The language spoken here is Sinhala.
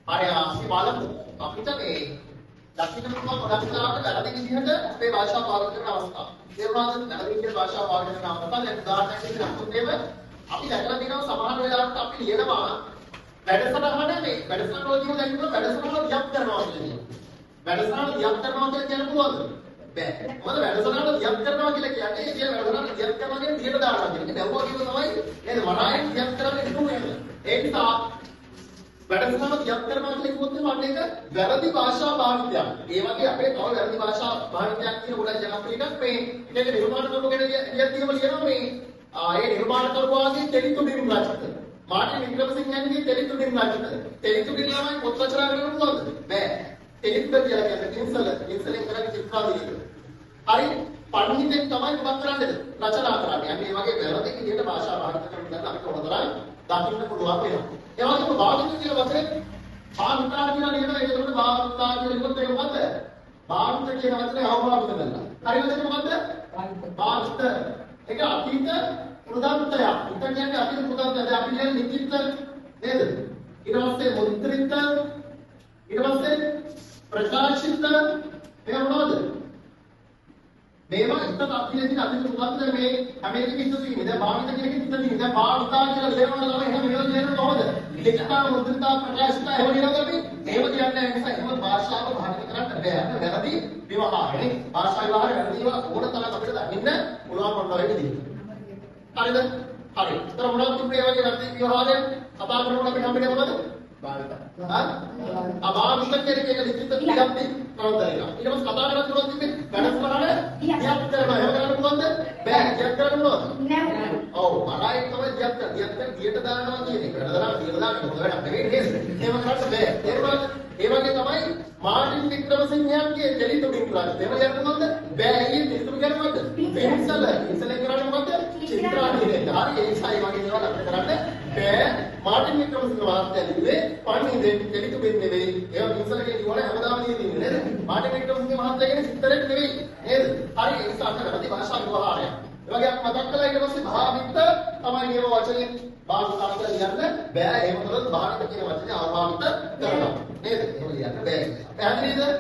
හරි අපි බලමු අපිට මේ දකින්න පුළුවන් ගොඩක් වෙලාවට වැරදි විදිහට අපේ භාෂාව පාවිච්චි කරන අවස්ථා. ඒ වුණාද වැරදි විදිහට භාෂාව පාවිච්චි කරන අවස්ථා. දැන් උදාහරණයක් විදිහට අතුන්නේම අපි දැකලා තියෙනවා සමහර වෙලාවට අපි ලියනවා වැඩසටහන මේ වැඩසටහන වලින් දැන් කියනවා වැඩසටහන ලියක් කරනවා කියන්නේ. වැඩසටහන ලියක් කරනවා කියලා කියන්න පුළුවන්ද? බෑ. මොකද වැඩසටහන ලියක් කරනවා කියලා කියන්නේ ඒ වැඩසටහන ලියක් කරනවා කියන්නේ ලියට දානවා කියන එක. දැවුවා කියනවා තමයි නේද? වරායෙන් ලියක් කරන්නේ නෙමෙයි. ඒ නිසා වැඩසටහන ලියක් කරනවා කියලා කිව්වොත් එහෙනම් අන්න ඒක වැරදි භාෂා භාවිතයක්. ඒ වගේ අපේ තව වැරදි භාෂා භාවිතයක් කියන ගොඩක් ජනප්‍රිය එකක් මේ ඉතින් නිර්මාණකරුවෝ ගැන ලියද්දිම ලියනවා මේ ඒ නිර්මාණකරුවාගේ තෙලිතුඩින් රචිත. මාර්ටින් වික්‍රමසිංහගේ තෙලිතුඩින් රචිත. තෙලිතුඩින් ළමයි පොත් රචනා කරන්න පුළුවන්ද? බෑ. තෙලිතුඩ කියලා කියන්නේ ඉන්සලෙන් කරන්නේ චිත්‍රාදිලික. හරි පණිවිඩෙන් තමයි මොකක් කරන්නේද? රචනා කරන්නේ. අපි මේ වගේ වැරදි විදිහට භාෂා භාවිත කරන දැන් අපිට හොඳටම දකින්න පුළුවන් වෙනවා. ඒ වගේම භාවිත කියන වචනේ භාවිතා කියලා නේද? ඒකට භාවිතා කියලා ඉක්කොත් ඒක මොකද්ද? භාවිත කියන වචනේ අවබෝධ කරගන්න. හරිද මොකද්ද? භාවිත. ඒක අතීත ප්‍රදාන්තය. ඉතින් කියන්නේ අතීත ප්‍රදාන්තය. දැන් අපි කියන්නේ නිකිත නේද? ඊට පස්සේ මුද්‍රිත ඊට පස්සේ ප්‍රකාශිත මේ මොනවද? මේවා එකක් අපිට අතීත ප්‍රදාන්තය මේ හැම එකකින් ඉස්සුවේ. දැන් භාවිත කියන එක ඉස්සුවේ. දැන් භාවිතා කියලා කියනවා නම් එහෙම මෙහෙම කියනවා කොහොමද? ලිඛිතා මුද්‍රිතා ප්‍රකාශිතා එහෙම කියනවාද අපි? එහෙම කියන්නේ නැහැ. ඒ නිසා එහෙම භාෂාව භාවිත කරන්න බෑ. වැරදි විවහාරනේ. භාෂා විවහාරය වැරදි ඒවා ඕන තරම් අපිට දකින්න පුළුවන් වුණා වෙන්නේ විදිහ. හරිද? හරි. ඒතර මොනවද තිබුණේ ඒ වගේ වැරදි විවහාරය කතා කරනකොට අපිට හම්බෙන්නේ මොනවද? භාවිත. අභාවිත කියන එක ලිඛිත ක්‍රියාපදේ නවත්තන එක. ඊට පස්සේ කතා කරලා තුනක් තිබ්බේ වැඩසටහන දියක් කරනවා. එහෙම කරන්න පුළුවන්ද? බෑ. දියක් කරන්න පුළුවන්ද? නෑ. ඔව්. අරයි තමයි දියක් කරන්නේ. දියක් කරන්නේ දියට දානවා කියන එක. වැඩසටහන දියට දාන්න මොකද වැඩක් නෙවෙයි නේද? එහෙම කරන්න බෑ. තේරුණාද? ඒ වගේ තමයි මාර්ටින් වික්‍රමසිංහගේ තෙලිතුඩින් රචිත. එහෙම කියන්න පුළුවන්ද? බෑ. ඊයේ තෙලිතුඩින් කියන්නේ මොකද්ද? ඉන්සලෙන් කරන්නේ මොකද්ද? චිත්‍රාදිලික. හරි. ඒ නිසා ඒ වගේ දේවල් අපිට කරන්න බෑ. මාර්ටින් වික්‍රමසිංහ මහත්තයා ලිව්වේ පණිවිඩෙන් තෙලිතුඩින් නෙවෙයි. ඒක ඉන්සලගේ ලිව්වල හැමදාම ලියන්නේ නේද? මාර්ටින් වික්‍රමසිංහ මහත්තයා කියන්නේ චිත්‍රෙත් නෙවෙයි නේද? හරි. ඒ නිසා අපිට වැරදි භාෂා විවහාරයක්. ඒ වගේ අපි මතක් කළා ඊට පස්සේ භාවිත තමයි නියම වචනේ භාවිත කරන්න ලියන්න බෑ. එහෙම කරොත් භාවිත කියන වචනේ අභාවිත කරනවා. නේද? එහෙම ලියන්න බෑ. පැහැදිලිද?